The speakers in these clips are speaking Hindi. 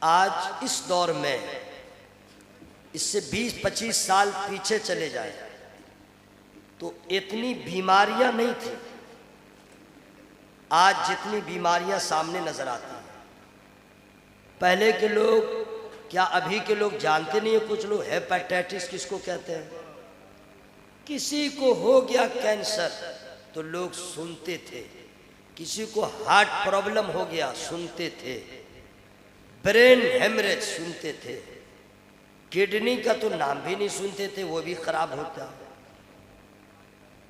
आज इस दौर में इससे 20-25 साल पीछे चले जाए तो इतनी बीमारियां नहीं थी आज जितनी बीमारियां सामने नजर आती हैं। पहले के लोग, क्या अभी के लोग जानते नहीं है? कुछ लोग हेपेटाइटिस किसको कहते हैं, किसी को हो गया कैंसर तो लोग सुनते थे, किसी को हार्ट प्रॉब्लम हो गया सुनते थे, ब्रेन हेमरेज सुनते थे, किडनी का तो नाम भी नहीं सुनते थे, वो भी खराब होता।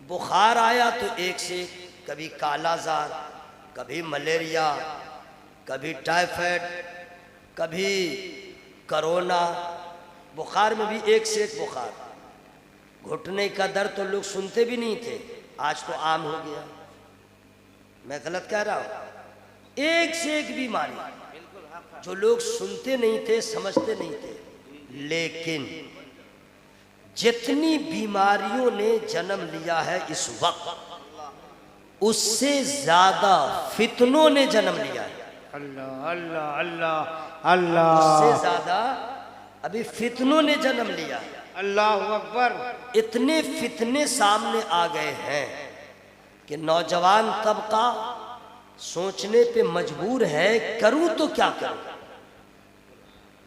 बुखार आया तो एक से एक, कभी कालाजार, कभी मलेरिया, कभी टाइफाइड, कभी कोरोना। बुखार में भी एक से एक बुखार, घुटने का दर्द तो लोग सुनते भी नहीं थे, आज तो आम हो गया। मैं गलत कह रहा हूं? एक से एक बीमारी जो लोग सुनते नहीं थे, समझते नहीं थे। लेकिन जितनी बीमारियों ने जन्म लिया है इस वक्त, उससे ज्यादा फितनों ने जन्म लिया है। अल्लाह अल्लाह अल्लाह अल्लाह, उससे ज्यादा अभी फितनों ने जन्म लिया है। अल्लाह अकबर। इतने फितने सामने आ गए हैं कि नौजवान तबका सोचने पे मजबूर है, करूं तो क्या करूं।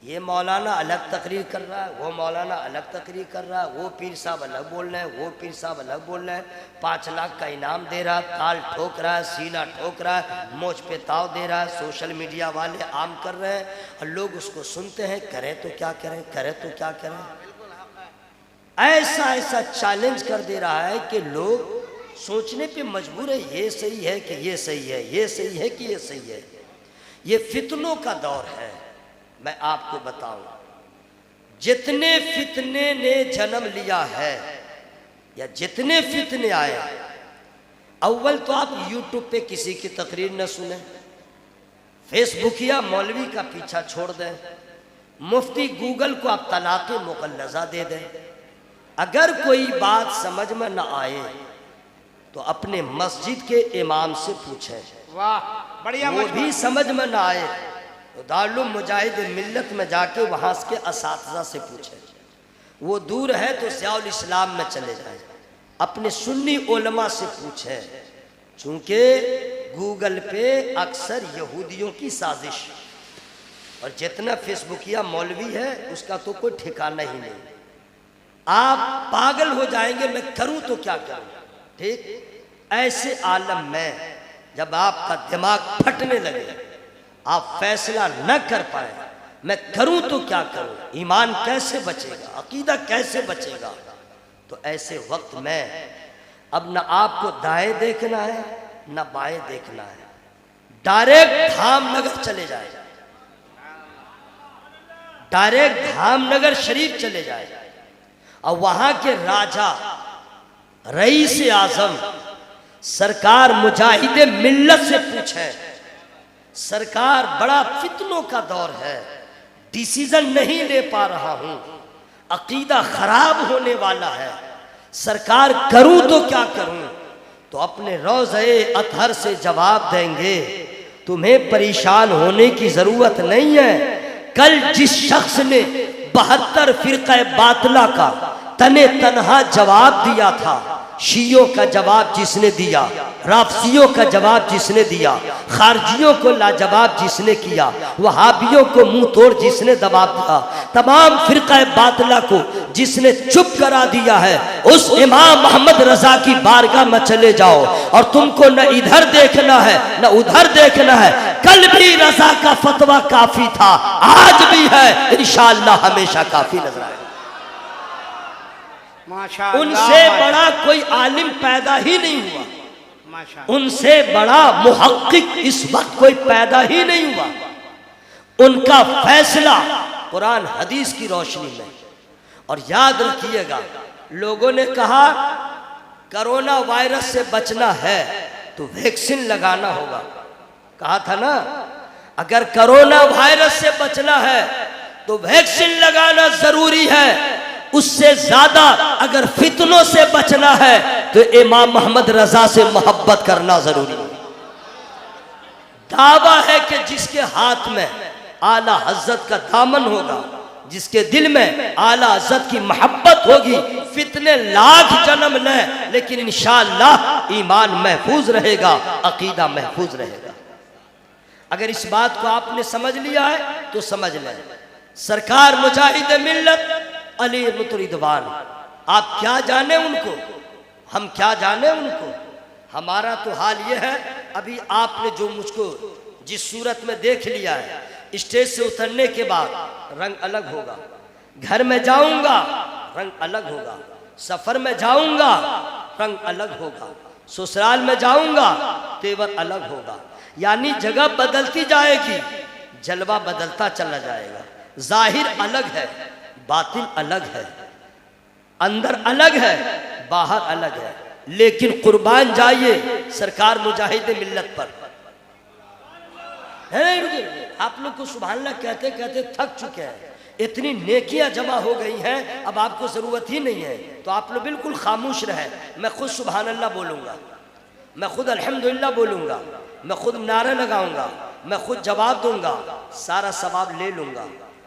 ये मौलाना अलग तकरीर कर रहा है, वो मौलाना अलग तकरीर कर रहा है, वो पीर साहब अलग बोल रहे हैं, वो पीर साहब अलग बोल रहे हैं, 5 लाख का इनाम दे रहा है, ताल ठोक रहा है, सीना ठोक रहा है, मोच पे ताव दे रहा है, सोशल मीडिया वाले आम कर रहे हैं और लोग उसको सुनते हैं। करें तो क्या करें, करें तो क्या करें। ऐसा ऐसा चैलेंज कर दे रहा है कि लोग सोचने पे मजबूर है, ये सही है कि ये सही है, ये सही है कि ये सही है। ये फितनों का दौर है। मैं आपको बताऊं, जितने फितने ने जन्म लिया है या जितने फितने आए, अव्वल तो आप यूट्यूब पे किसी की तकरीर न सुने, फेसबुक या मौलवी का पीछा छोड़ दें, मुफ्ती गूगल को आप तलाक़े मुक़ल्लज़ा दे दें। अगर कोई बात समझ में न आए तो अपने मस्जिद के इमाम से पूछें। वाह, बढ़िया। वो भी समझ में न आए तो दारुल मुजाहिद मिल्लत में जाके वहाँ के असातिज़ा से पूछें। वो दूर है तो ज़ियाउल इस्लाम में चले जाएं, अपने सुन्नी उलमा से पूछें, चूँकि गूगल पे अक्सर यहूदियों की साजिश, और जितना फेसबुकिया मौलवी है उसका तो कोई ठिकाना ही नहीं। आप पागल हो जाएंगे, मैं करूं तो क्या करूं। ठीक ऐसे आलम में जब आपका दिमाग फटने लगे, आप फैसला न कर पाए, मैं करूं तो क्या करूं, ईमान कैसे बचेगा, अकीदा कैसे बचेगा, तो ऐसे वक्त में अब न आपको दाएं देखना है न बाएं देखना है, डायरेक्ट धामनगर चले जाए, डायरेक्ट धामनगर शरीफ चले जाए और वहां के राजा रईस आजम सरकार मुजाहिदे मिल्लत से पूछे, सरकार बड़ा फितनों का दौर है, डिसीजन नहीं ले पा रहा हूं, अकीदा खराब होने वाला है, सरकार करूं तो क्या करूं। तो अपने रोज़े अतहर से जवाब देंगे, तुम्हें परेशान होने की जरूरत नहीं है। कल जिस शख्स ने 72 फिरक़े बातिला का तने तनहा जवाब दिया था, शियों का जवाब जिसने दिया, राफसियों का जवाब जिसने दिया, खारजियों को लाजवाब जिसने किया, वहाबियों को मुंह तोड़ जिसने दबाव दिया, तमाम फिरक़े बातिला को जिसने चुप करा दिया है, उस इमाम मोहम्मद रजा की बारगाह में चले जाओ और तुमको न इधर देखना है न उधर देखना है। कल भी रजा का फतवा काफी था, आज भी है, इंशाअल्लाह हमेशा काफी नजर आएगा। उनसे बड़ा कोई आलिम पैदा ही नहीं हुआ, उनसे बड़ा मुहक्किक इस वक्त कोई पैदा ही नहीं हुआ। उनका फैसला कुरान हदीस की रोशनी में। और याद रखिएगा, लोगों ने कहा कोरोना वायरस से बचना है तो वैक्सीन लगाना होगा, कहा था ना, अगर कोरोना वायरस से बचना है तो वैक्सीन लगाना जरूरी है। उससे ज्यादा अगर फितनों से बचना है तो इमाम मोहम्मद रजा से मोहब्बत करना जरूरी है। दावा है कि जिसके हाथ में आला हज़रत का दामन होगा, जिसके दिल में आला हज़रत की मोहब्बत होगी, फितने लाख जन्म लें लेकिन इंशाअल्लाह ईमान महफूज रहेगा, अकीदा महफूज रहेगा। अगर इस बात को आपने समझ लिया है तो समझ लें, सरकार मुजाहिद मिल्लत अली मुतरिदवान, आप क्या जाने उनको, हम क्या जाने उनको। हमारा तो हाल ये है, अभी आपने जो मुझको जिस सूरत में देख लिया है, स्टेज से उतरने के बाद रंग अलग होगा, घर में जाऊंगा रंग अलग होगा, सफर में जाऊंगा रंग अलग होगा, ससुराल में जाऊंगा तेवर अलग होगा। यानी जगह बदलती जाएगी, जलवा बदलता चला जाएगा। जाहिर अलग है, बातिन अलग है, अंदर अलग है, बाहर अलग है, लेकिन कुर्बान जाइए सरकार मुजाहिद मिल्लत पर। आप लोग को सुभान अल्लाह कहते कहते थक चुके हैं, इतनी नेकियां जमा हो गई हैं, अब आपको ज़रूरत ही नहीं है, तो आप लोग बिल्कुल खामोश रहे। मैं खुद सुभान अल्लाह बोलूँगा, मैं खुद अल्हम्दुलिल्लाह बोलूँगा, मैं खुद नारा लगाऊंगा, मैं खुद जवाब दूंगा, सारा सवाब ले लूँगा।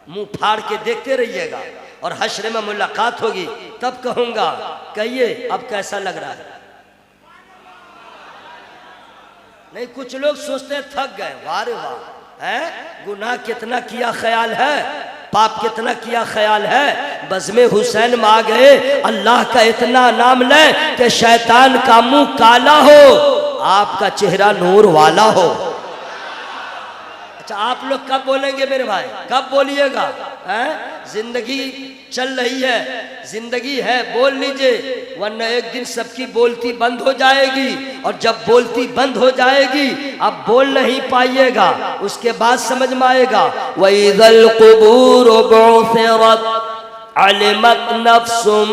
मुंह फाड़ के देखते रहिएगा और हश्र में मुलाकात होगी, तब कहूँगा कहिए अब कैसा लग रहा है। नहीं, कुछ लोग सोचते हैं थक गए, वाह रे वाह, है गुनाह कितना किया ख्याल है, पाप कितना किया ख्याल है, बज़्मे हुसैन में आ गए, अल्लाह का इतना नाम लें कि शैतान का मुंह काला हो, आपका चेहरा नूर वाला हो। अच्छा, आप लोग कब बोलेंगे मेरे भाई, कब बोलिएगा? जिंदगी चल रही है, जिंदगी है, बोल लीजिए, वरना एक दिन सबकी बोलती बंद हो जाएगी, और जब बोलती बंद हो जाएगी अब बोल नहीं पाइएगा, उसके बाद समझ में आएगा। वइज़ल क़ुबूर बु'थिरत अलिमत नफ्सुम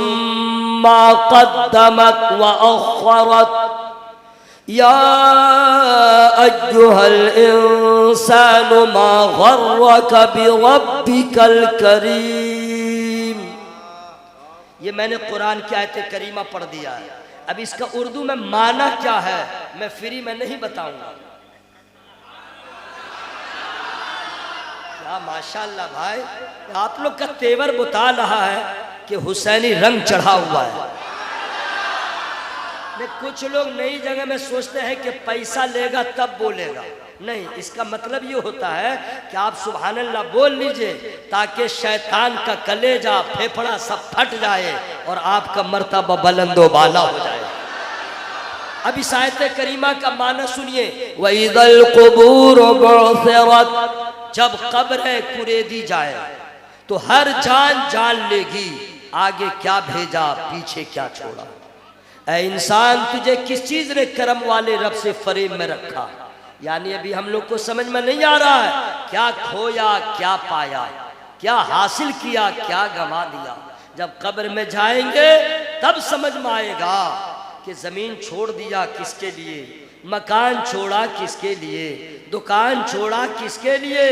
मा क़द्दमत व अख़रत या अय्युहल इंसानु मा गर्रक बिरब्बिकल करीम। ये मैंने कुरान की आयत करीमा पढ़ दिया है। अब इसका उर्दू में माना क्या है मैं फ्री में नहीं बताऊंगा। क्या माशाअल्लाह भाई, आप लोग का तेवर बता रहा है कि हुसैनी रंग चढ़ा हुआ है। कुछ लोग नई जगह में सोचते हैं कि पैसा लेगा तब बोलेगा, नहीं, इसका मतलब ये होता है कि आप सुभान अल्लाह बोल लीजिए ताकि शैतान का कलेजा फेफड़ा सब फट जाए और आपका मर्तबा बुलंदो बाला हो जाए। अब इस आयत करीमा का माना सुनिए, वइज़ल क़ुबूर बु'थिरत, जब कब्र कुरेदी जाए तो हर जान जान लेगी, आगे क्या भेजा पीछे क्या छोड़ा। ऐ इंसान, तुझे किस चीज ने करम वाले रब से फरेब में रखा। यानी अभी हम लोग को समझ में नहीं आ रहा है, क्या खोया क्या पाया, क्या हासिल किया क्या गंवा दिया। जब कब्र में जाएंगे तब समझ में आएगा कि जमीन छोड़ दिया किसके लिए, मकान छोड़ा किसके लिए, दुकान छोड़ा किसके लिए,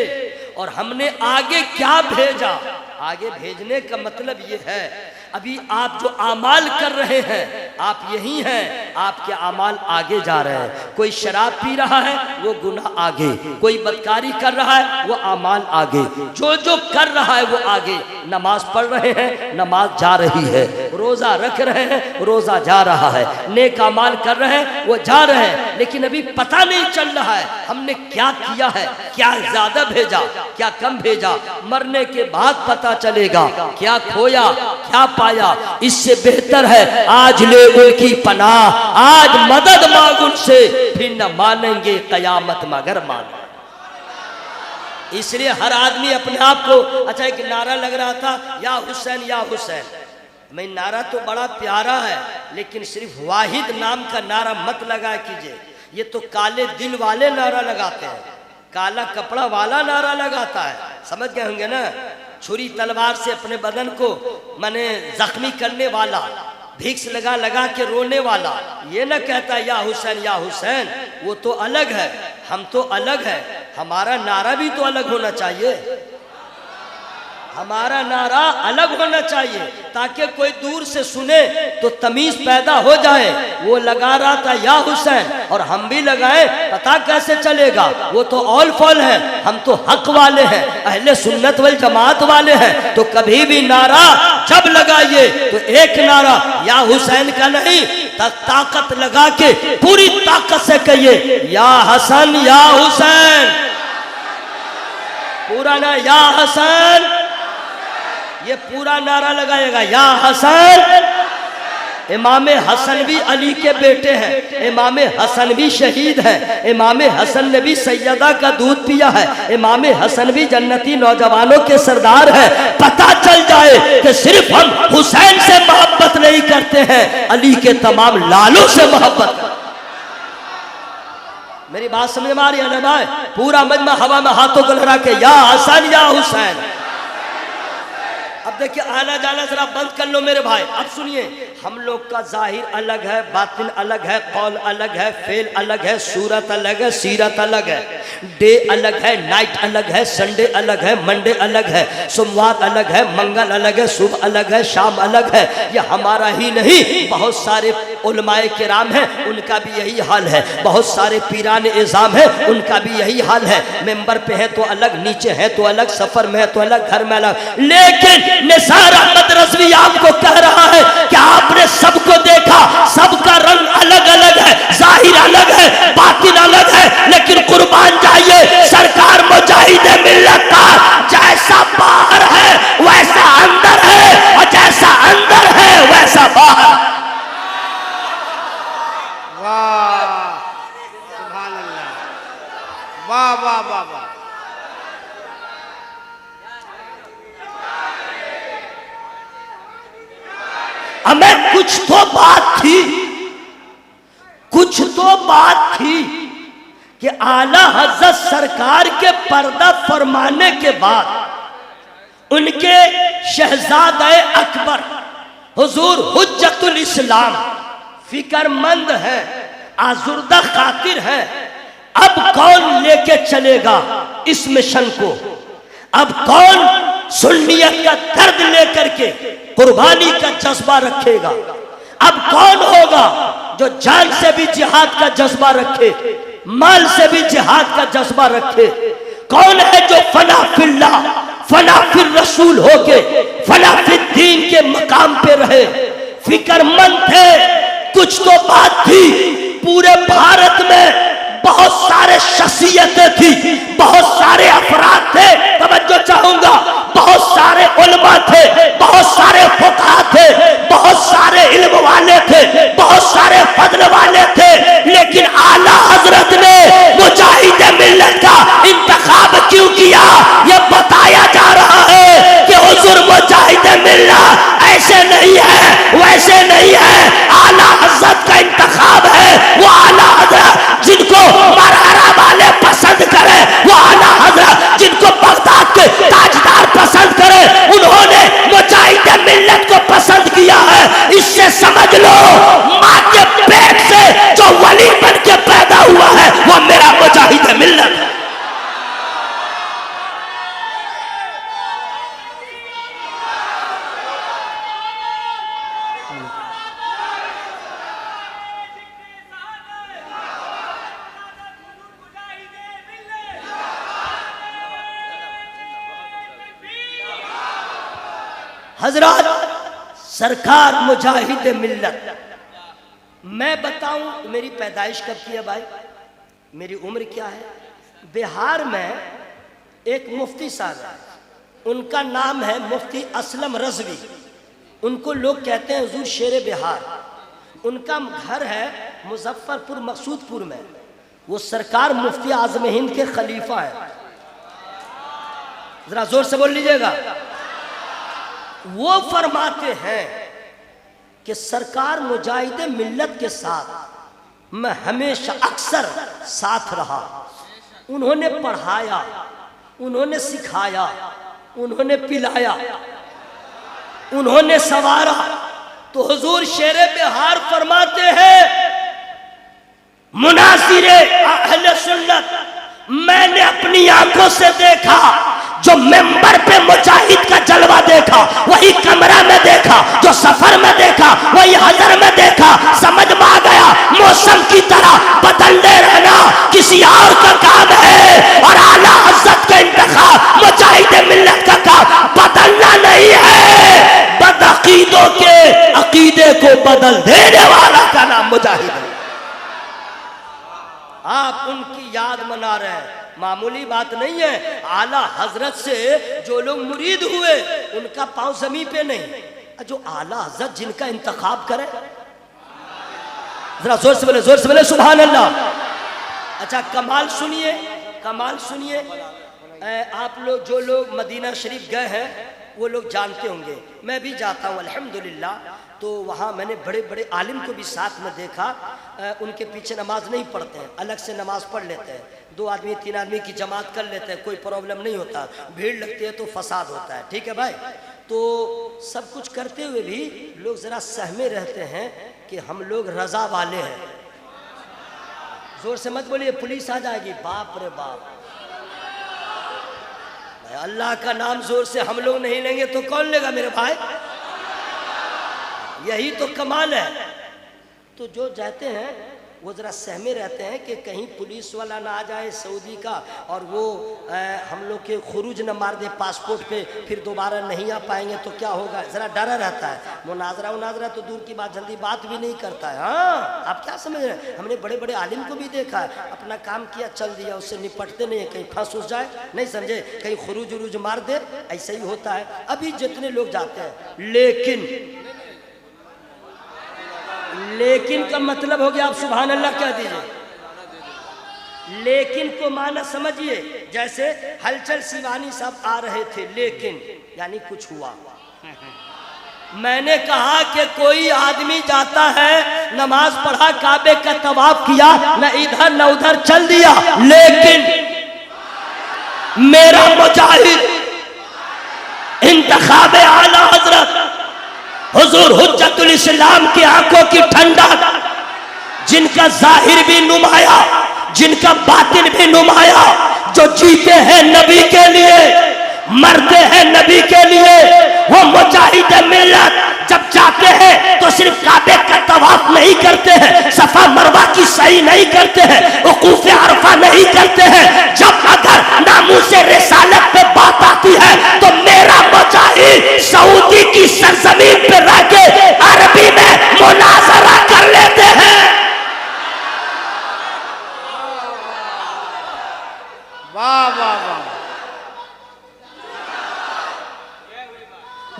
और हमने आगे क्या भेजा। आगे भेजने का मतलब ये है, अभी आप जो आमाल कर रहे हैं आप यही हैं, आपके आमाल आगे जा रहे हैं। कोई शराब पी रहा है वो गुनाह आगे, कोई बदकारी कर रहा है वो आमाल आगे, जो जो कर रहा है वो आगे। नमाज पढ़ रहे हैं नमाज जा रही है, रोज़ा रख रहे हैं रोज़ा जा रहा है, नेक आमाल कर रहे हैं वो जा रहे हैं, लेकिन अभी पता नहीं चल रहा है हमने क्या किया है, क्या ज्यादा भेजा क्या कम भेजा। मरने के बाद पता चलेगा क्या खोया क्या पाया। इससे बेहतर है आज ले उनकी पनाह, आज मदद मांग उनसे, फिर न मानेंगे कयामत मगर माने। इसलिए हर आदमी अपने आप को, अच्छा एक नारा लग रहा था या हुसैन या हुसैन, मैं नारा तो बड़ा प्यारा है लेकिन सिर्फ वाहिद नाम का नारा मत लगाया कीजिए। ये तो काले दिल वाले नारा लगाते हैं, काला कपड़ा वाला नारा लगाता है, समझ गए होंगे ना। छुरी तलवार से अपने बदन को माने जख्मी करने वाला, भिक्स लगा लगा के रोने वाला, ये ना कहता या हुसैन, वो तो अलग है, हम तो अलग है। हमारा नारा भी तो अलग होना चाहिए, हमारा नारा अलग होना चाहिए ताकि कोई दूर से सुने तो तमीज पैदा हो जाए। वो लगा रहा था या हुसैन और हम भी लगाए, पता कैसे चलेगा? वो तो ऑल फॉल है, हम तो हक वाले हैं, अहले सुन्नत वल जमात वाले हैं। तो कभी भी नारा जब लगाइए तो एक नारा या हुसैन का नहीं, ताकत लगा के पूरी ताकत से कहिए या हसन या हुसैन, पूरा ना या हसन, ये पूरा नारा लगाएगा या हसन। इमाम हसन भी अली के बेटे हैं, इमाम हसन भी शहीद हैं, इमाम हसन ने भी सैयदा का दूध पिया है, इमाम हसन भी जन्नती नौजवानों के सरदार हैं। पता चल जाए कि सिर्फ हम हुसैन से मोहब्बत नहीं करते हैं, अली के तमाम लालों से मोहब्बत। मेरी बात समझ में आ रही है ना भाई? पूरा मजमा हवा में हाथों को लहरा के या हसन या हुसैन। अब देखिए आना जाना जरा बंद कर लो मेरे भाई। अब सुनिए, हम लोग का जाहिर अलग है, बातिन अलग है, कौल अलग है, फेल अलग है, सूरत अलग है, सीरत अलग है, डे अलग है, नाइट अलग है, संडे अलग है, मंडे अलग है, सोमवार अलग है, मंगल अलग है, सुबह अलग है, शाम अलग है। यह हमारा ही नहीं, बहुत सारे उलमाए किराम हैं, उनका भी यही हाल है। बहुत सारे पीरान इज़ाम हैं, उनका भी यही हाल है। मेंबर पे है तो अलग, नीचे है तो अलग, सफर में है तो अलग, घर में अलग। लेकिन निसार अहमद रज़वी आपको कह रहा है कि आपने सबको देखा, सबका रंग अलग अलग है, जाहिर अलग है, बातिन अलग है, लेकिन कुर्बान जाइए सरकार मुजाहिद मिल्लत का जैसा बाहर है वैसा अंदर है, और जैसा अंदर है वैसा बाहर। वाह सुभान अल्लाह, वाह वाह वाह वाह। हमें कुछ तो बात थी, कुछ तो बात थी कि आला हज़रत सरकार के पर्दा फरमाने के बाद उनके शहजादा अकबर हुजूर हुज्जतुल इस्लाम फिक्रमंद है, आजुर्दा खातिर है। अब कौन लेके चलेगा इस मिशन को? अब कौन सुन्नियत का दर्द लेकर के कुर्बानी का जज्बा रखेगा? अब कौन होगा जो जान से भी जिहाद का जज्बा रखे, माल से भी जिहाद का जज्बा रखे? कौन है जो फना फिल्ला फना फिर रसूल होके फना फिर दीन के मकाम पे रहे? फिक्रमंद थे, कुछ तो बात थी। पूरे भारत में बहुत सारे शख्सियतें थी, बहुत सारे अफराद थे, तवज्जो चाहूंगा, बहुत सारे उलमा थे, बहुत सारे फुक़हा थे, बहुत सारे इल्म वाले थे, बहुत सारे फज़ल वाले थे, लेकिन आला हजरत ने मुजाहिद मिल्लत का इंतखाब क्यों किया? यह बताया जा रहा है कि हुजूर मुजाहिद मिल्लत ऐसे नहीं है, वैसे नहीं है, आला हजरत का इंतखाब है। वो आला हजरत जिनको मरहरा वाले पसंद करे, वो आला हजरत जिनको बगदाद के ताजदार पसंद करे, उन्होंने मुजाहिद मिल्लत को पसंद किया है। इससे समझ लो माँ के पेट से जो वली बन के पैदा हुआ है वो मेरा मुजाहिद मिल्लत है। हजरत सरकार मुजाहिद मिल्लत। मैं बताऊं मेरी पैदाइश कब की है भाई, मेरी उम्र क्या है? बिहार में एक मुफ्ती साहब है, उनका नाम है मुफ्ती असलम रज़वी। उनको लोग कहते हैं हुजूर शेर बिहार। उनका घर है मुजफ्फरपुर मकसूदपुर में। वो सरकार मुफ्ती आज़म हिंद के खलीफा है। जरा जोर से बोल लीजिएगा। वो फरमाते हैं कि सरकार मुजाहिद मिल्लत के साथ मैं हमेशा अक्सर साथ रहा। उन्होंने पढ़ाया, उन्होंने सिखाया, उन्होंने पिलाया, उन्होंने सवारा। तो हुजूर शेर बिहार फरमाते हैं मुनासिरे अहले सुन्नत, मैंने अपनी आंखों से देखा जो मेंबर पे मुजाहिद का देखा वही कमरा में देखा, जो सफर में देखा वही हजर में देखा। समझ में आ गया, मौसम की तरह बदलते रहना किसी और का काम है, और आला हज़रत का इंतखाब मुजाहिद मिल्लत का काम बदलना नहीं है। बदअकीदों के अकीदे को बदल देने वाला का नाम मुजाहिद है। आप उनकी याद मना रहे हैं, मामूली बात नहीं है। आला हजरत से जो लोग मुरीद हुए उनका पांव जमीन पे नहीं, जो आला हजरत जिनका इंतखाब करे, जरा जोर से बोले, जोर से बोले सुभान अल्लाह। अच्छा कमाल सुनिए, कमाल सुनिए। आप लोग जो लोग मदीना शरीफ गए हैं वो लोग जानते होंगे, मैं भी जाता हूँ अल्हम्दुलिल्लाह। तो वहाँ मैंने बड़े बड़े आलिम को भी साथ में देखा, उनके पीछे नमाज नहीं पढ़ते हैं, अलग से नमाज पढ़ लेते हैं। 2 आदमी 3 आदमी की जमात कर लेते हैं, कोई प्रॉब्लम नहीं होता। भीड़ लगती है तो फसाद होता है, ठीक है भाई। तो सब कुछ करते हुए भी लोग ज़रा सहमे रहते हैं कि हम लोग रजा वाले हैं। जोर से मत बोलिए, पुलिस आ जाएगी। बाप रे बाप, अल्लाह का नाम जोर से हम लोग नहीं लेंगे तो कौन लेगा मेरे भाई? यही तो कमाल है। तो जो जाते हैं वो ज़रा सहमे रहते हैं कि कहीं पुलिस वाला ना आ जाए सऊदी का, और वो हम लोग के खुरूज न मार दे पासपोर्ट पे, फिर दोबारा नहीं आ पाएंगे तो क्या होगा, ज़रा डरा रहता है। मुनाजरा तो दूर की बात, जल्दी बात भी नहीं करता है। हाँ, आप क्या समझ रहे हैं? हमने बड़े बड़े आलिम को भी देखा है, अपना काम किया चल दिया, उससे निपटते नहीं है, कहीं फंस उस जाए नहीं समझे, कहीं खुरूज उरूज मार दे, ऐसा ही होता है। अभी जितने लोग जाते हैं, लेकिन का मतलब हो गया, आप सुभान अल्लाह कह दीजिए। लेकिन को माना समझिए, जैसे हलचल शिवानी साहब आ रहे थे, लेकिन यानी कुछ हुआ। मैंने कहा कि कोई आदमी जाता है, नमाज पढ़ा, काबे का तवाफ किया, न इधर न उधर चल दिया, लेकिन मेरा मुजाहिद इंतखाब आला हजरत हुजूर हुज्जतुल इस्लाम की आंखों की ठंडक, जिनका जाहिर भी नुमाया, जिनका बातिन भी नुमाया, जो जीते हैं नबी के लिए, मरते हैं नबी के लिए, वो मुजाहिद मिल्लत जब जाते हैं तो सिर्फ काबे का तवाफ नहीं करते हैं, सफा मरवा की सही नहीं करते हैं, वकूफ अरफा नहीं करते हैं। जब अगर नामूसे रिसालत पे बात आती है तो मेरा मुजाहिद सऊदी की सरजमीन पे रह के अरबी में मुनाजरा कर लेते हैं। वाह वाह वाह।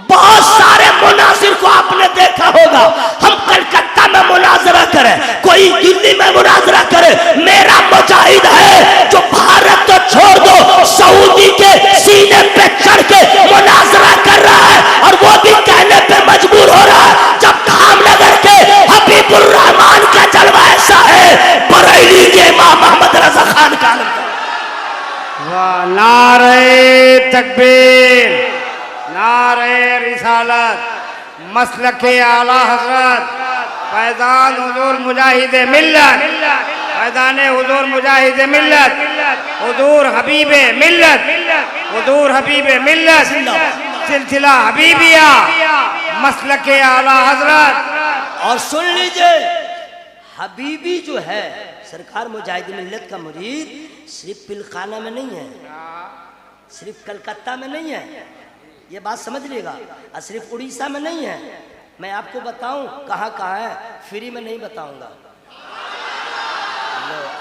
बहुत सारे मुनाजिर को आपने देखा होगा, हम कलकत्ता में मुनाजरा करें, कोई दिल्ली में मुनाजरा करे, मेरा मुजाहिद है जो भारत तो छोड़ दो, सऊदी के सीने पे चढ़ के मुनाजरा कर रहा है, और वो भी कहने पे मजबूर हो रहा है जब धामनगर के हबीबुर रहमान का जलवा ऐसा है, बरेली के इमाम मोहम्मद रजा खान का। वाह, नारे तकबीर, नारे रिसालत, मसलके आला हजरत, फैजान हुजूर मुजाहिद मिल्लत, फैजान हुजूर मुजाहिद मिल्लत, हुजूर हबीब मिल्लत, हुजूर हबीब मिल्लत, सिलसिला हबीबिया, मसलके आला हजरत। और सुन लीजिए, हबीबी जो है सरकार मुजाहिद मिल्लत का मुरीद सिर्फ पिलखाना में नहीं है, सिर्फ कलकत्ता में नहीं है, ये बात समझ लीजिएगा, और सिर्फ उड़ीसा में नहीं है। मैं आपको बताऊं कहाँ कहाँ है, फ्री में नहीं बताऊंगा।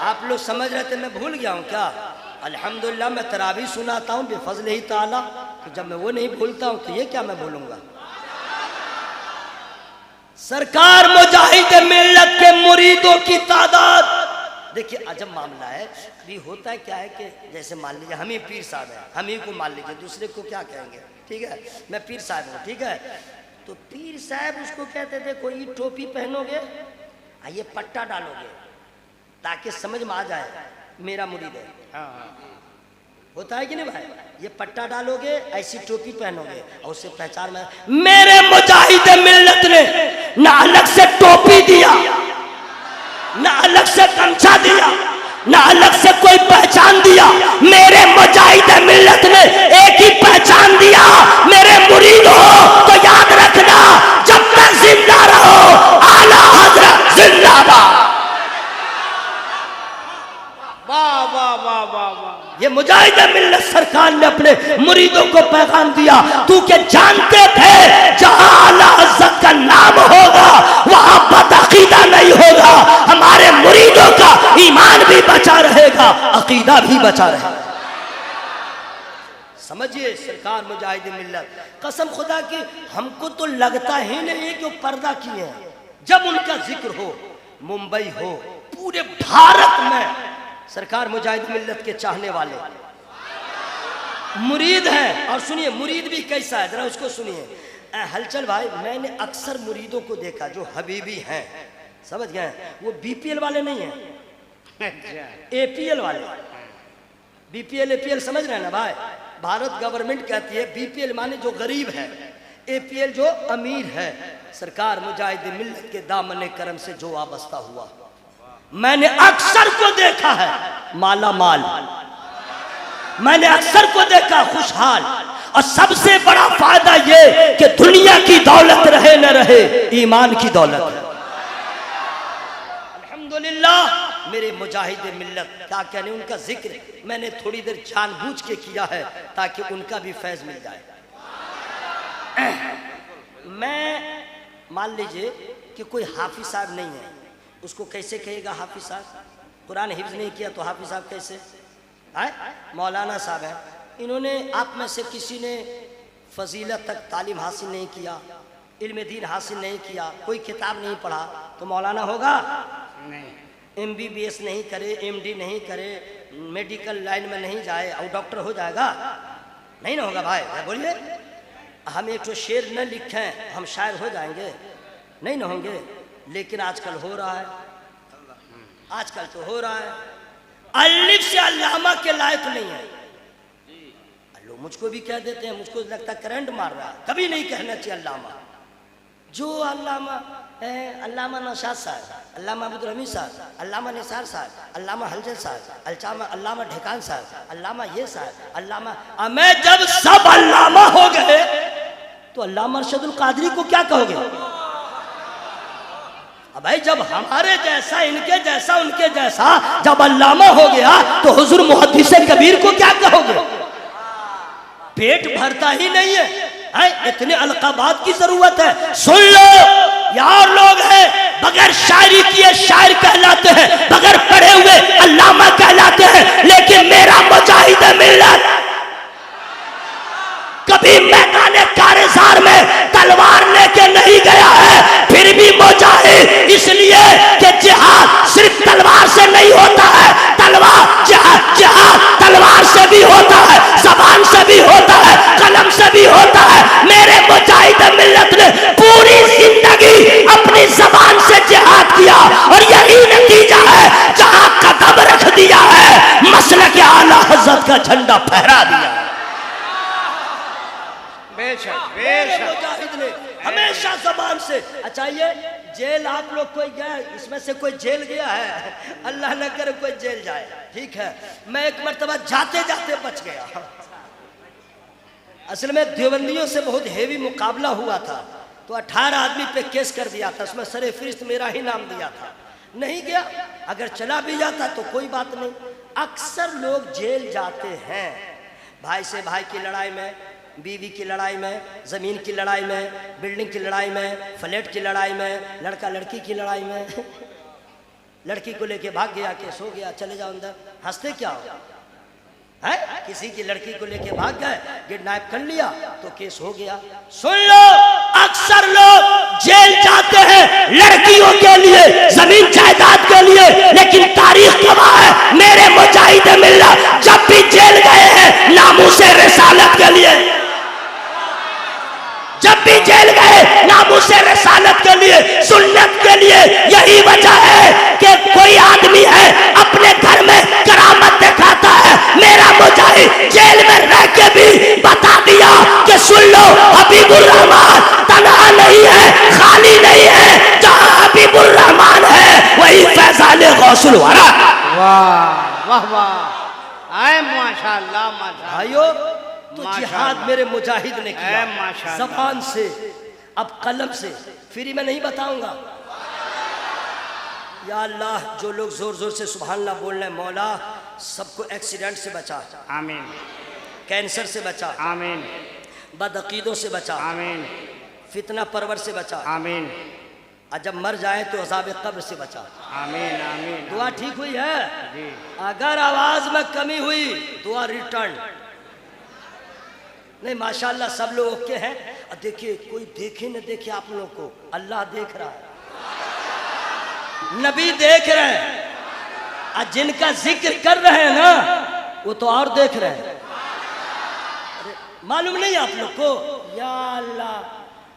आप लोग समझ रहे थे मैं भूल गया हूँ क्या? अल्हम्दुलिल्लाह मैं तरावी सुनाता हूँ बेफज़्ल ही ताला, तो जब मैं वो नहीं भूलता हूँ तो ये क्या मैं भूलूंगा। सरकार मुजाहिद मिल्लत के मुरीदों की तादाद देखिए, अजब मामला है। अभी होता है क्या है कि जैसे मान लीजिए हम ही पीर साहब हैं, हम ही को मान लीजिए, दूसरे को क्या कहेंगे, ठीक है, मैं पीर साहब हूँ, ठीक है, तो पीर साहब उसको कहते थे कोई टोपी पहनोगे, ये पट्टा डालोगे ताकि समझ में आ जाए मेरा मुरीद है। होता है कि नहीं भाई, ये पट्टा डालोगे, ऐसी टोपी पहनोगे और उससे पहचान में। मेरे मुजाहिद मिल्लत ने ना अलग से टोपी दिया, ना अलग से गमछा दिया, ना अलग से कोई पहचान दिया। मेरे मुजाहिद मिल्लत ने एक ही पहचान दिया, मेरे मुरीद हो अपने मुरीदों को पैगाम दिया, तू के जानते थे जहां आला हज़रत का नाम होगा वहां बदअकीदा नहीं होगा, हमारे मुरीदों का ईमान भी बचा रहेगा, अकीदा भी बचा रहेगा। समझिए सरकार मुजाहिद मिल्लत, कसम खुदा की हमको तो लगता ही नहीं कि वो पर्दा किए हैं। जब उनका जिक्र हो, मुंबई हो, पूरे भारत में सरकार मुजाहिद मिल्लत के चाहने वाले मुरीद हैं। और सुनिए मुरीद भी कैसा है, जरा उसको सुनिए। हलचल भाई, मैंने अक्सर मुरीदों को देखा जो हबीबी हैं, समझ गए, वो बीपीएल वाले नहीं हैं, एपीएल वाले। बीपीएल एपीएल समझ रहे हैं ना भाई, भारत गवर्नमेंट कहती है बीपीएल माने जो गरीब है, एपीएल जो अमीर है। सरकार मुजाहिद मिल्लत के दामन करम से जो वाबस्ता हुआ, मैंने अक्सर को देखा है माला माल, मैंने अक्सर को देखा खुशहाल। और सबसे बड़ा फायदा ये कि दुनिया की दौलत रहे न रहे, ईमान की दौलत है। अल्हम्दुलिल्लाह मेरे मुजाहिद मिल्लत, क्या कहने, उनका जिक्र मैंने थोड़ी देर जानबूझ के किया है ताकि उनका भी फैज मिल जाए। मैं मान लीजिए कि कोई हाफिज साहब नहीं है, उसको कैसे कहेगा हाफिज साहब? कुरान हिफ्ज नहीं किया तो हाफिज साहब कैसे है? मौलाना साहब है, इन्होंने आप में से किसी ने फजीलत तक तालीम हासिल नहीं किया, इल्म दीन हासिल नहीं किया, कोई किताब नहीं पढ़ा तो मौलाना होगा नहीं। MBBS नहीं करे, MD नहीं करे, मेडिकल लाइन में नहीं जाए और डॉक्टर हो जाएगा? नहीं ना होगा भाई, बोलिए। हम एक तो शेर न लिखें हम शायर हो जाएंगे? नहीं ना होंगे। लेकिन आजकल हो रहा है, आजकल तो हो रहा है। अलिफ से अल्लामा के लायक नहीं है, लोग मुझको भी कह देते हैं, मुझको लगता है करंट मार रहा है। कभी नहीं कहना चाहिए अल्लामा। जो अल्लामा है, अल्लामा नौशाद साहब, अल्लामा अब्दुल हमीद साहब, अल्लामा निसार साहब, अल्लामा हलचल साहब, अल्लामा ढेकान साहब, अल्लामा ये साहब, अल्लामा। मैं जब सब अल्लामा हो गए तो अल्लामा अरशदुल कादरी को क्या कहोगे? अब भाई जब हमारे जैसा, इनके जैसा, उनके जैसा जब अल्लामा हो गया तो हुजूर मुहद्दिस कबीर को क्या कहोगे? पेट भरता ही नहीं है, इतने अलकाबात की जरूरत है। सुन लो, यार लोग हैं बगैर शायरी किए शायर कहलाते हैं, बगैर पढ़े हुए अल्लामा कहलाते हैं। लेकिन मेरा मुजाहिद मिल्लत कभी मैदान कारज़ार में तलवार लेके नहीं गया है, फिर भी मुजाहिद इसलिए कि जिहाद सिर्फ तलवार से नहीं होता है, जिहाद तलवार से भी होता है, ज़बान से भी होता है, कलम से भी होता है। मेरे मुजाहिद मिल्लत ने पूरी जिंदगी अपनी ज़बान से जिहाद किया और यही नतीजा है, जहां कदम रख दिया है मसलक आला हज़रत का झंडा फहरा दिया। मुजाहिद ने हमेशा ज़बान से। अच्छा ये जेल आप लोग कोई गया, इसमें से कोई जेल गया है? अल्लाह न करे कोई जेल जाए, ठीक है। मैं एक मर्तबा जाते जाते बच गया। असल में देवबंदियों से बहुत हेवी मुकाबला हुआ था, तो 18 आदमी पे केस कर दिया था, उसमें सरे फरिश्त मेरा ही नाम दिया था। नहीं गया, अगर चला भी जाता तो कोई बात नहीं। अक्सर लोग जेल जाते हैं भाई से भाई की लड़ाई में, बीवी की लड़ाई में, ज़मीन की लड़ाई में, बिल्डिंग की लड़ाई में, फ्लैट की लड़ाई में, लड़का लड़की की लड़ाई में। लड़की को लेके भाग गया, केस हो गया, चले जाओ अंदर। हंसते क्या हो? है किसी की लड़की को लेके भाग गए, किडनैप कर लिया तो केस हो गया। सुन लो, अक्सर लोग जेल जाते हैं लड़कियों के लिए, जमीन जायदाद के लिए, लेकिन तारीख गवाह है मेरे मुजाहिद मिल्लत जब भी जेल गए हैं नामूसे रिसालत के लिए, जब भी जेल गए नामूसे रिसालत के लिए, सुन्नत के लिए। यही वजह है कि कोई आदमी है अपने घर में करामत दिखाता है, मेरा मुजाहिद जेल में रह के भी बता दिया कि सुन लो, हबीबुर रहमान तन्हा नहीं है, खाली नहीं है, जहां हबीबुर रहमान है वही फैजान गौसुल वरा। वाह वाह वाह, आए माशाअल्लाह माशाअल्लाह। भाइयों तो जिहाद मेरे मुजाहिद ने किया ज़बान से, अब कलम से। फ्री में नहीं बताऊंगा। या अल्लाह, जो लोग जोर जोर से सुभान अल्लाह बोल रहे हैं, मौला सबको एक्सीडेंट से बचा। आमीन। कैंसर से बचा, आमीन बदअकीदों से बचा, आमीन फितना परवर से बचा, आमीन और जब मर जाए तो अज़ाब कब्र से बचा। आमीन आमीन। दुआ ठीक हुई है? जी अगर आवाज में कमी हुई दुआ रिटर्न नहीं। माशाल्लाह सब लोग ओके हैं। और देखिए कोई देखे न देखे आप लोगों को, अल्लाह देख रहा है, नबी देख रहे हैं, और जिनका जिक्र कर रहे हैं ना वो तो और देख रहे हैं। अरे मालूम नहीं आप लोग को? या अल्लाह,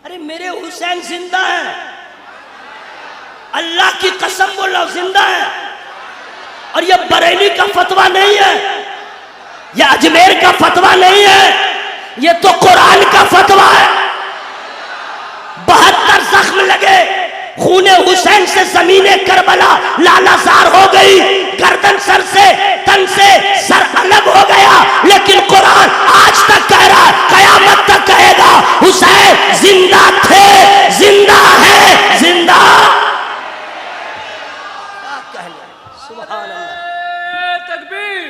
अरे मेरे हुसैन जिंदा है, अल्लाह की कसम बोल रहा हूं जिंदा है। और ये बरेली का फतवा नहीं है, ये अजमेर का फतवा नहीं है, ये तो कुरान का फतवा है। 72 जख्म लगे, खूने हुसैन से जमीने करबला लालाजार हो गई, गर्दन सर से तन से सर अलग हो गया, लेकिन कुरान आज तक कह रहा है, कयामत तक कहेगा हुसैन जिंदा थे, जिंदा है, जिंदा। क्या कहना, सुभान अल्लाह, तकबीर।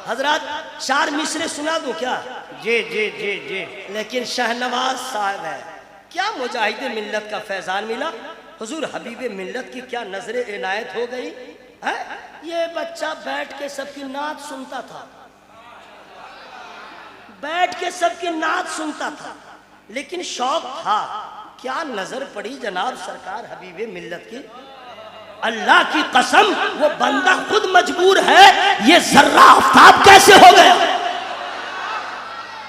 हजरत 4 मिसरे सुना दूं क्या? जी जी जी जी। लेकिन शहनवाज साहब है, क्या मुजाहिद मिल्लत का फैजान मिला, हुजूर हबीब मिल्लत की क्या नजर इनायत हो गई है। ये बच्चा बैठ के सबकी नात सुनता था, बैठ के सबकी नात सुनता था, लेकिन शौक था, क्या नजर पड़ी जनाब सरकार हबीब मिल्लत की। अल्लाह की कसम वो बंदा खुद मजबूर है, ये जर्रा आफ्ताब कैसे हो गया।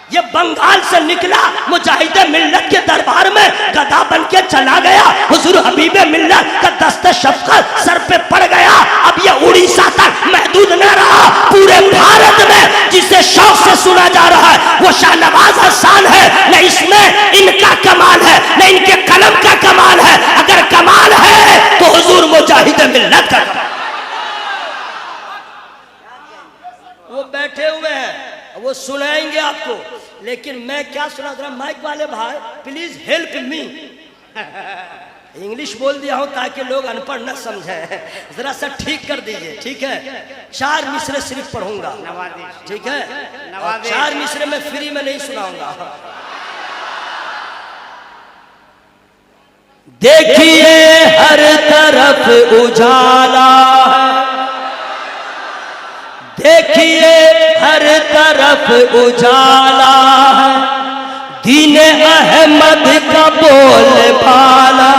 ये बंगाल से निकला, मुजाहिद मिल्लत के दरबार में गदा बन के चला गया, हुजूर हबीब मिल्लत का दस्ते शफकत सर पे पड़ गया। अब ये उड़ीसा तक महदूद न रहा, पूरे भारत में जिसे शौक से सुना जा रहा है वो शाहनवाज हसन है। न इसमें इनका कमाल है, न इनके कलम का कमाल है, अगर कमाल है तो हुजूर मुजाहिद मिल्लत का कमाल। वो बैठे हुए हैं, वो सुनाएंगे आपको, लेकिन मैं क्या सुना रहा। माइक वाले भाई प्लीज हेल्प मी। इंग्लिश बोल दिया हूं ताकि लोग अनपढ़ न समझें, जरा सा ठीक कर दीजिए, ठीक है। 4 मिसरे सिर्फ पढ़ूंगा, ठीक है, और 4 मिसरे में फ्री में नहीं सुनाऊंगा। देखिए हर तरफ उजाला है, देखिए हर तरफ उजाला है, दीन अहमद का बोलबाला।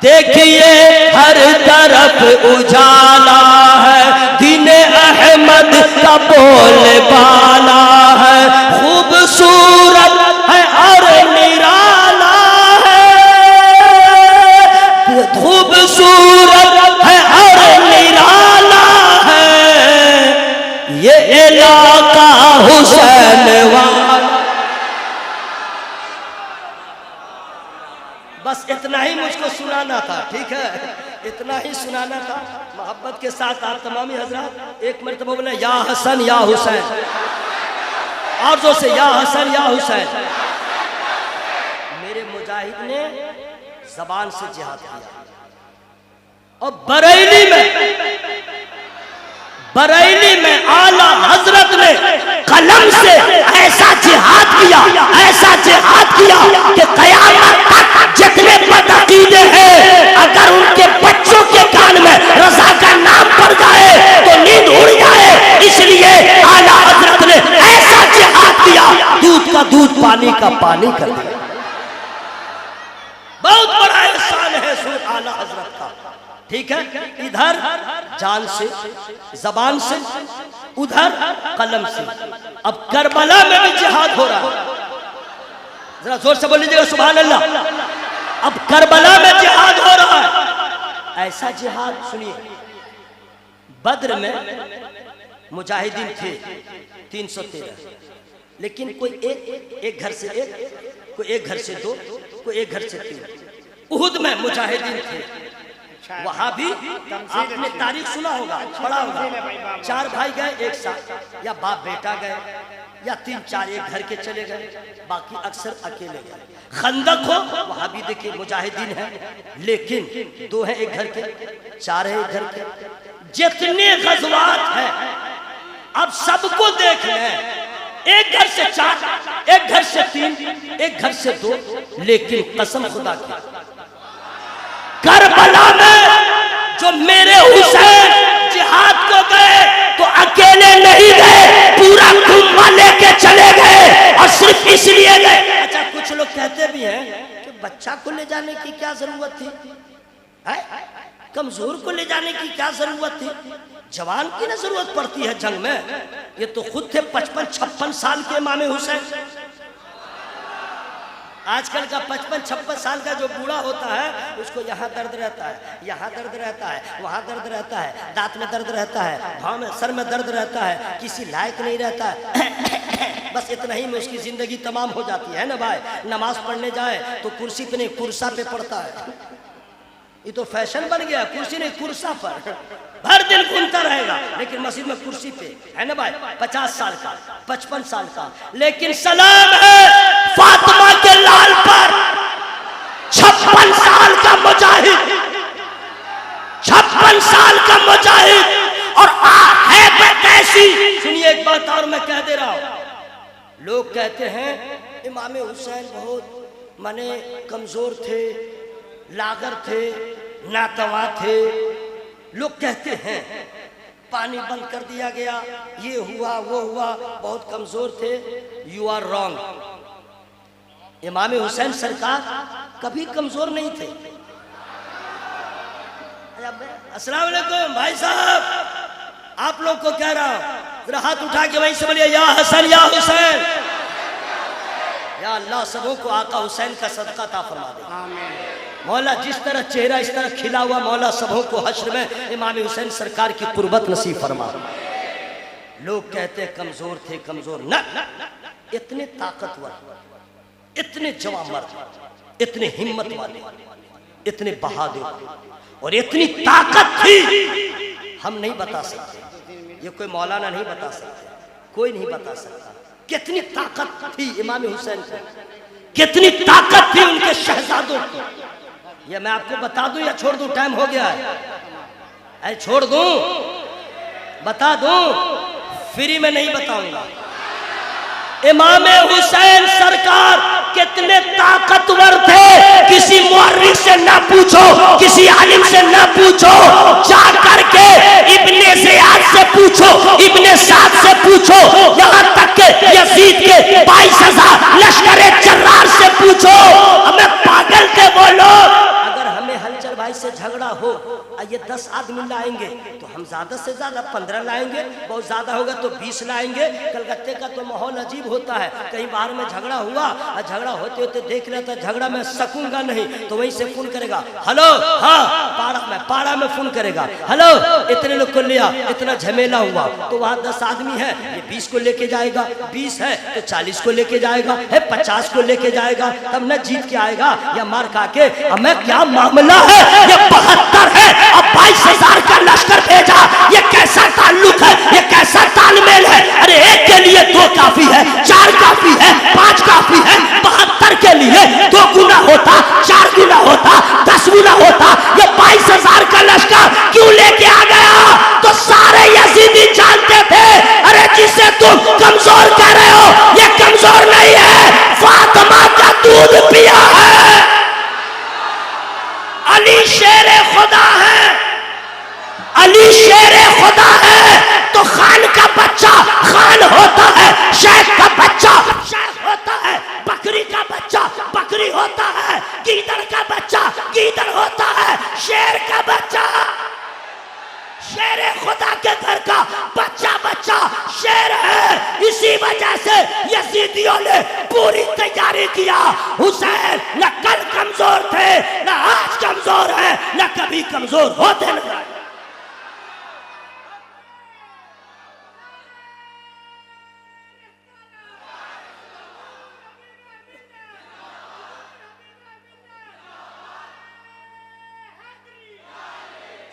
देखिए हर तरफ उजाला है, दीन अहमद का बोलबाला है, खूबसूरत है और निराला है, खूबसूरत है और निराला है, ये इलाका हुसैन वाला। बस इतना ही मुझको सुनाना था, ठीक है, इतना ही सुनाना था। मोहब्बत के साथ आप तमामी हजरात एक मरतबा बोले या हसन या हुसैन, और जो से या हसन या हुसैन। मेरे मुजाहिद ने जबान से जिहाद किया, और बरेली में आला हजरत ने कलम से ऐसा जिहाद किया, ऐसा जिहाद किया कि क़यामत तक जितने बदअकीदे हैं, अगर उनके बच्चों के कान में रज़ा का नाम पड़ जाए तो नींद उड़ जाए। इसलिए आला हजरत ने ऐसा जिहाद किया, दूध का दूध पानी का पानी कर दिया। बहुत बड़ा एहसान है सुन आला हजरत का, ठीक है। इधर जान से, जबान से, उधर कलम से। अब करबला में भी जिहाद हो रहा है, जरा जोर से बोल लीजिएगा सुभान अल्लाह। अब करबला में जिहाद हो रहा है, ऐसा जिहाद सुनिए। बद्र में मुजाहिदीन थे 313, लेकिन कोई एक घर से एक, कोई एक घर से 2, कोई एक घर से 3। उहुद में मुजाहिदीन थे, वहां भी आपने तारीख सुना होगा, पढ़ा होगा। 4 भाई गए एक साथ, या बाप बेटा गए, या 3-4 एक घर के चले गए, बाकी अक्सर अकेले गए। खंदक हो वहां भी देखिए मुजाहिदीन है, लेकिन 2 हैं एक घर के, 4 है एक घर के, जितने गजवात हैं अब सबको देख लें, एक घर से 4, एक घर से 3, एक घर से 2, लेकिन कसम खुदा की करबला में जो मेरे हुसैन जिहाद को गए तो अकेले नहीं गए, पूरा कुम्मा लेके चले गए और सिर्फ इसलिए गए। अच्छा, कुछ लोग कहते भी हैं कि बच्चा को ले जाने की क्या जरूरत थी, है? कमजोर को ले जाने की क्या जरूरत थी, जवान की ना जरूरत पड़ती है जंग में। ये तो खुद थे 55-56 साल के इमाम हुसैन। आजकल का 55-56 साल का जो बूढ़ा होता है उसको यहाँ दर्द रहता है, यहाँ दर्द रहता है, वहाँ दर्द रहता है, दांत में दर्द रहता है, भाव में, सर में दर्द रहता है, किसी लायक नहीं रहता है। बस इतना ही में उसकी जिंदगी तमाम हो जाती है ना भाई। नमाज पढ़ने जाए तो कुर्सी पे नहीं कुर्सा पे पढ़ता है। ये तो फैशन बन गया, कुर्सी नहीं कुर्सा पर हर दिन घूमता रहेगा, लेकिन मस्जिद में कुर्सी पे है ना भाई। 50 साल का, 55 साल का, लेकिन सलाम है फातिमा के लाल पर। 56 साल का मुजाहिद, 56 साल का मुजाहिद, और है कैसी। सुनिए एक बात और मैं कह दे रहा हूं। लोग कहते हैं इमाम हुसैन बहुत माने कमजोर थे, लागर थे, नातवा थे। लोग कहते हैं पानी बंद कर दिया गया, ये हुआ वो हुआ, बहुत कमजोर थे। You are wrong. Imam Hussain सरकार कभी कमजोर नहीं थे। अस्सलाम वालेकुम भाई साहब, आप लोग को कह रहा हूं, जरा हाथ उठा के वहीं से बोलिए या हसन या हुसैन। या अल्लाह सबों को आका हुसैन का सदका ता फरमा दे। आमीन। मौला जिस तरह चेहरा इस तरह खिला हुआ, मौला सबों को हश्र में इमाम हुसैन सरकार की कुर्बत नसीब फरमा। लोग कहते कमजोर थे, कमजोर न, इतने ताकतवर, इतने जवां मर्द, इतने हिम्मत वाले, इतने बहादुर और इतनी ताकत थी हम नहीं बता सकते। ये कोई मौलाना नहीं बता सकते, कोई नहीं बता सकता कितनी ताकत थी इमाम हुसैन को, कितनी ताकत थी उनके शहजादों को। ये मैं आपको बता दूं या छोड़ दूं? टाइम हो गया है। अरे छोड़ दूं, बता दूं? फ्री में नहीं बताऊंगा। इमाम हुसैन सरकार कितने ताकतवर थे, किसी मुअर्रिख से ना पूछो, किसी आलिम से ना पूछो, जा करके इब्ने ज़ियाद से पूछो, इब्ने साद से पूछो, यहाँ तक के यजीद के 22,000 लश्करे जर्रार से पूछो। हमें पागल थे वो लोग। अगर हमें हलचल भाई से झगड़ा हो, ये 10 आदमी लाएंगे तो हम ज्यादा से ज्यादा 15 लाएंगे, बहुत ज्यादा होगा तो 20 लाएंगे। कलकत्ते का तो माहौल अजीब होता है, कहीं बाहर में झगड़ा हुआ और झगड़ा होते होते देख लेता झगड़ा में सकूंगा नहीं तो वहीं से फोन करेगा, हेलो हाँ पाड़ा में फोन करेगा, हेलो इतने लोग को लिया, इतना झमेला हुआ तो वहाँ 10 आदमी है, ये 20 को लेके जाएगा, 20 है तो 40 को लेके जाएगा, है 50 को लेके जाएगा, तब न जीत के आएगा या मार खा के। हमें क्या मामला है, ये 72 है अब 22,000 का लश्कर भेजा, ये कैसा ताल्लुक है, ये कैसा तालमेल है। अरे एक के लिए 2 काफी है, 4 काफी है, 5 काफी है, 72 के लिए 2 गुना होता, 4 गुना होता, 10 गुना होता। ये 22,000 का लश्कर क्यों लेके आ गया? तो सारे यजीदी जानते थे, अरे जिसे तुम कमजोर कह रहे हो ये कमजोर नहीं है, फातिमा का दूध पिया है, अली शेरे खुदा है, अली शेरे खुदा है। तो खान का बच्चा खान होता है, शेख का बच्चा शेख होता है, बकरी का बच्चा बकरी होता है, गीदड़ का बच्चा गीदड़ होता है, शेर का बच्चा शेरे खुदा के घर का बच्चा बच्चा शेर है। इसी वजह से यजीदियों ने पूरी तैयारी किया। हुसैन न कल कमजोर थे, न आज कमजोर है, न कभी कमजोर होते न।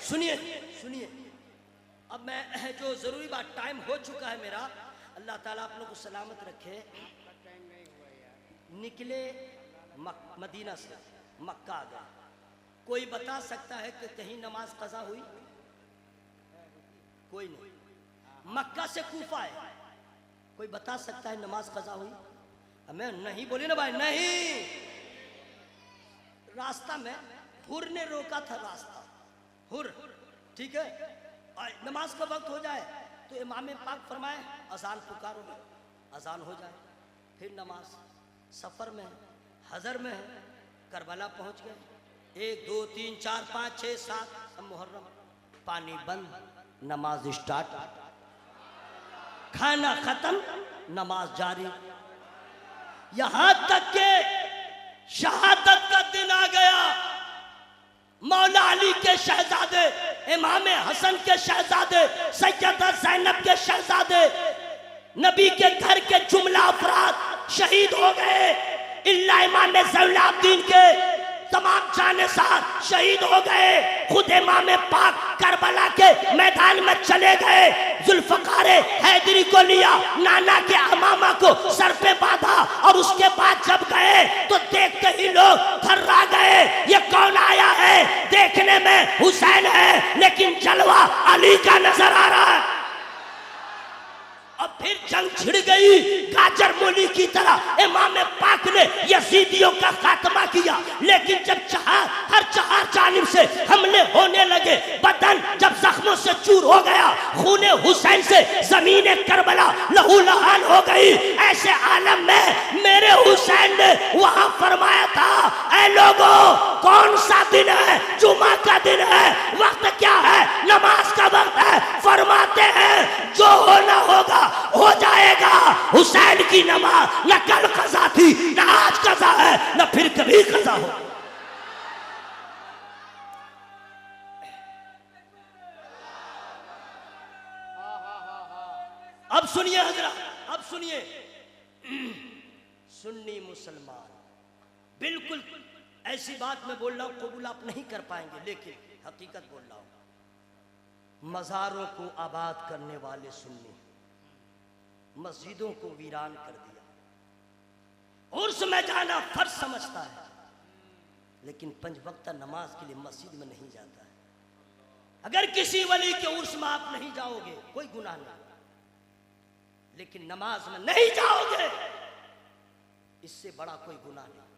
सुनिए सुनिए, अब मैं जो जरूरी बात, टाइम हो चुका है मेरा, अल्लाह ताला आप लोग को सलामत रखे। निकले मदीना से मक्का आ गया। कोई बता सकता है कि कहीं नमाज कज़ा हुई? कोई नहीं। मक्का से कूफा है, कोई बता सकता है नमाज कजा हुई? हमें नहीं बोली ना भाई, नहीं। रास्ता में हुर ने रोका था, रास्ता हुर, ठीक है। और नमाज का वक्त हो जाए तो इमाम पाक फरमाए अजान पुकारो, अजान हो जाए, फिर नमाज। सफर में हजर में है, करबला पहुंच गए। 1 2 3 4 5 6 7 मुहर्रम, पानी बंद, नमाज स्टार्ट, खाना खत्म, नमाज जारी। यहां तक के शहादत का दिन आ गया। मौला अली के शहजादे, इमाम हसन के शहजादे, सैयदा ज़ैनब के शहजादे, नबी के घर के जुमला अफराद शहीद हो गए। इल्ला इमाम ज़ैनुलआबदीन के तमाम जानेसार शहीद हो गए। खुद इमाम पाक करबला के मैदान में चले गए। जुल्फ़कार हैदरी को लिया, नाना के अमामा को सर पे बांधा, और उसके बाद जब गए तो देखते ही लोग थर्रा गए। ये कौन आया है? देखने में हुसैन है लेकिन जलवा अली का नजर आ रहा है। और फिर जंग छिड़ गई गाजर मूली की तरह। इमाम पाक ने यजीदियों का खात्मा किया, लेकिन जब हर चार जानिब से हमले होने लगे, बदन जब जख्मों से चूर हो गया, खूने हुसैन से जमीन करबला लहूलुहान हो गई, ऐसे आलम में मेरे हुसैन ने वहां फरमाया था, ऐ लोगों, कौन सा दिन है? जुमा का दिन है। वक्त क्या है? नमाज का वक्त है। फरमाते हैं जो होना होगा हो जाएगा। हुसैन की नमाज न कल कज़ा थी, न आज कज़ा है, न फिर कभी कज़ा हो। अब सुनिए हजरत, अब सुनिए। सुन्नी मुसलमान, बिल्कुल ऐसी बात मैं बोल रहा हूं, कबूल आप नहीं कर पाएंगे, लेकिन हकीकत बोल रहा हूं। मज़ारों को आबाद करने वाले सुन्नी मस्जिदों को वीरान कर दिया। उर्स में जाना फर्ज समझता है, लेकिन 5 वक्त नमाज के लिए मस्जिद में नहीं जाता है। अगर किसी वली के उर्स में आप नहीं जाओगे कोई गुनाह नहीं, लेकिन नमाज में नहीं जाओगे इससे बड़ा कोई गुनाह नहीं।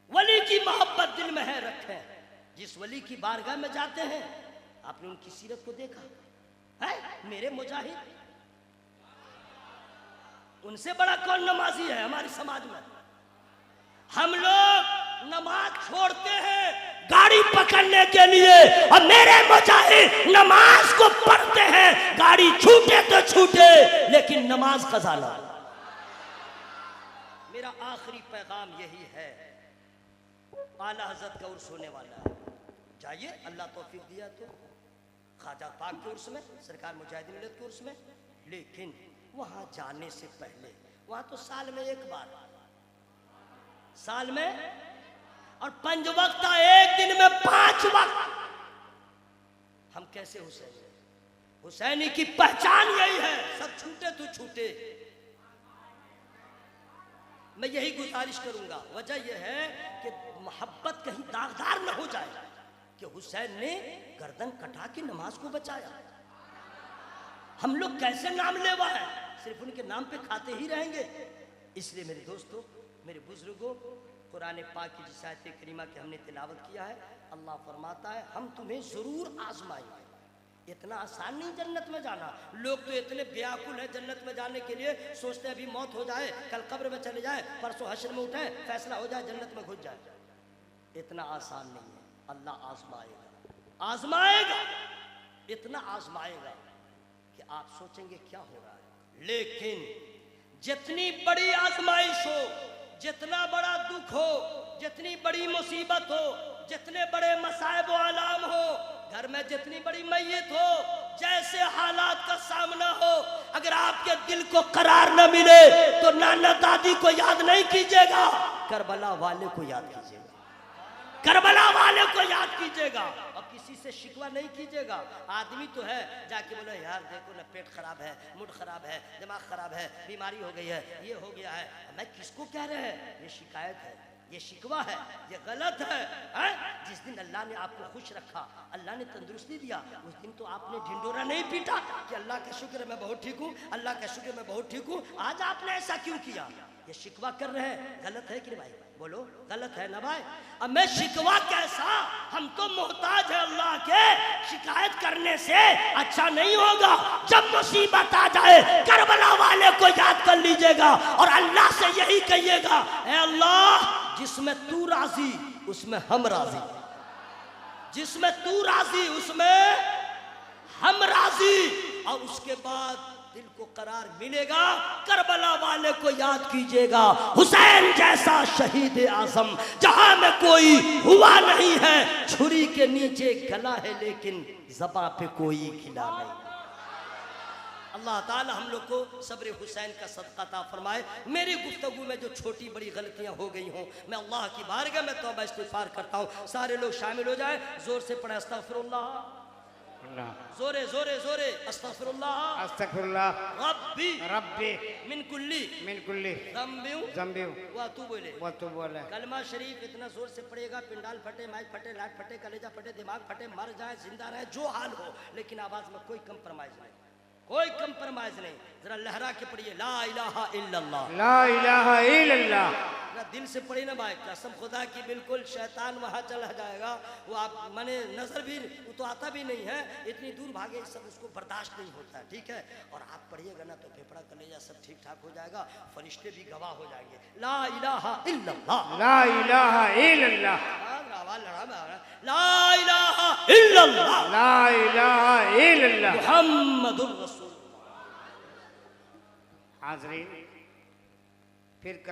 वली की मोहब्बत दिल में है, रखें। जिस वली की बारगाह में जाते हैं, आपने उनकी सीरत को देखा है? मेरे मुजाहिद, उनसे बड़ा कौन नमाजी है हमारे समाज में? हम लोग नमाज छोड़ते हैं गाड़ी पकड़ने के लिए, और मेरे मुजाहिद नमाज को पढ़ते हैं, गाड़ी छूटे तो छूटे लेकिन नमाज कज़ा ना। मेरा आखिरी पैगाम यही है, आला हज़रत का उर्स होने वाला है, जाइए, अल्लाह तौफीक दिया तो ख्वाजा पाक के उर्स में, सरकार मुजाहिदीन मिल्लत के उर्स में। लेकिन वहां जाने से पहले, वहां तो साल में एक बार, साल में, और 5 वक्त, एक दिन में 5 वक्त। हम कैसे हुसैनी? हुसैनी की पहचान यही है, सब छूटे तो छूटे। मैं यही गुजारिश करूंगा। वजह यह है कि मोहब्बत कहीं दागदार न हो जाए कि हुसैन ने गर्दन कटा के नमाज को बचाया। हम लोग कैसे नाम लेवा है, सिर्फ उनके नाम पे खाते ही रहेंगे। इसलिए मेरे दोस्तों, मेरे बुजुर्गों, कुरान पाक की जिस आयत करीमा की हमने तिलावत किया है, अल्लाह फरमाता है हम तुम्हें जरूर आजमाएंगे। इतना आसान नहीं जन्नत में जाना। लोग तो इतने व्याकुल हैं जन्नत में जाने के लिए, सोचते हैं अभी मौत हो जाए, कल कब्र में चले जाए, परसों हश्र में उठे, फैसला हो जाए, जन्नत में घुस जाए। इतना आसान नहीं है। अल्लाह आजमाएगा, आजमाएगा, इतना आजमाएगा कि आप सोचेंगे क्या हो रहा है। लेकिन जितनी बड़ी आजमाइश हो, जितना बड़ा दुख हो, जितनी बड़ी मुसीबत हो, जितने बड़े मसाइब व आलाम हो, घर में जितनी बड़ी मैयत हो, जैसे हालात का सामना हो, अगर आपके दिल को करार न मिले तो नाना दादी को याद नहीं कीजिएगा, करबला वाले को याद कीजिएगा, करबला वाले को याद कीजिएगा, और किसी से शिकवा नहीं कीजिएगा। आदमी तो है जाके बोले यार देखो ना, पेट खराब है, मूड खराब है, दिमाग खराब है, बीमारी हो गई है, ये हो गया है। मैं किसको कह रहे हैं? ये शिकायत है, ये शिकवा है, ये गलत है? जिस दिन अल्लाह ने आपको खुश रखा, अल्लाह ने तंदुरुस्ती दिया, उस दिन तो आपने ढिंडोरा नहीं पीटा कि अल्लाह का शुक्र मैं बहुत ठीक हूँ, अल्लाह का शुक्र मैं बहुत ठीक हूँ। आज आपने ऐसा क्यों किया? ये शिकवा कर रहे हैं, गलत है कि नहीं भाई? बोलो, गलत है ना भाई? अब मैं शिकवा कैसा, हम तो मोहताज है अल्लाह के, शिकायत करने से अच्छा नहीं होगा। जब मुसीबत आ जाए करबला वाले को याद कर लीजिएगा और अल्लाह से यही कहिएगा, ऐ अल्लाह जिसमें तू राजी उसमें हम राजी, जिसमें तू राजी उसमें हम राजी। और उसके बाद दिल को करार मिलेगा। करबला वाले को याद कीजिएगा, हुसैन जैसा शहीद आजम जहां में कोई हुआ नहीं है, छुरी के नीचे गला है लेकिन ज़बां पे कोई खिला नहीं। अल्लाह ताला हम लोग को सब्र हुसैन का सदका अता फरमाए। मेरी गुफ्तगू में जो छोटी बड़ी गलतियां हो गई हों, मैं अल्लाह की बारगाह में तौबा इस्तिग़फ़ार करता हूँ। सारे लोग शामिल हो जाए, जोर से पढ़े अस्तगफिरुल्लाह, जोरे जोरे जोरे अस्तगफिरुल्लाह, अस्तगफिरुल्लाह रब्बी रब्बी मिन कुल्ली मिन कुल्ली ज़ंबी वा तू बोले, व तू बोले। कलमा शरीफ इतना जोर से पड़ेगा, पिंडाल फटे, माइक फटे, लाइट फटे, कलेजा फटे, दिमाग फटे, मर जाए जिंदा रहे, जो हाल हो, लेकिन आवाज में कोई कंप्रोमाइज नहीं, कोई कंप्रोमाइज नहीं। जरा लहरा के पढ़िए, ला इलाहा इल्लल्लाह, ला इलाहा इल्लल्लाह। ना दिल से पढ़ी ना भाई, कसम खुदा की बिल्कुल शैतान वहां चला जाएगा, वो आप माने नजर भी वो तो आता भी नहीं है, इतनी दूर भागे, सब उसको बर्दाश्त नहीं होता है, ठीक है। और आप पढ़िएगा ना तो फेफड़ा कलेजा सब ठीक ठाक हो जाएगा, फरिश्ते भी गवाह हो जाएंगे। ला इलाहा इल्लल्लाह, ला इलाहा इल्लल्लाह, ला इलाहा इल्लल्लाह, ला इलाहा इल्लल्लाह, मुहम्मदुर रसूलुल्लाह। हाज़रीन, फिर कभी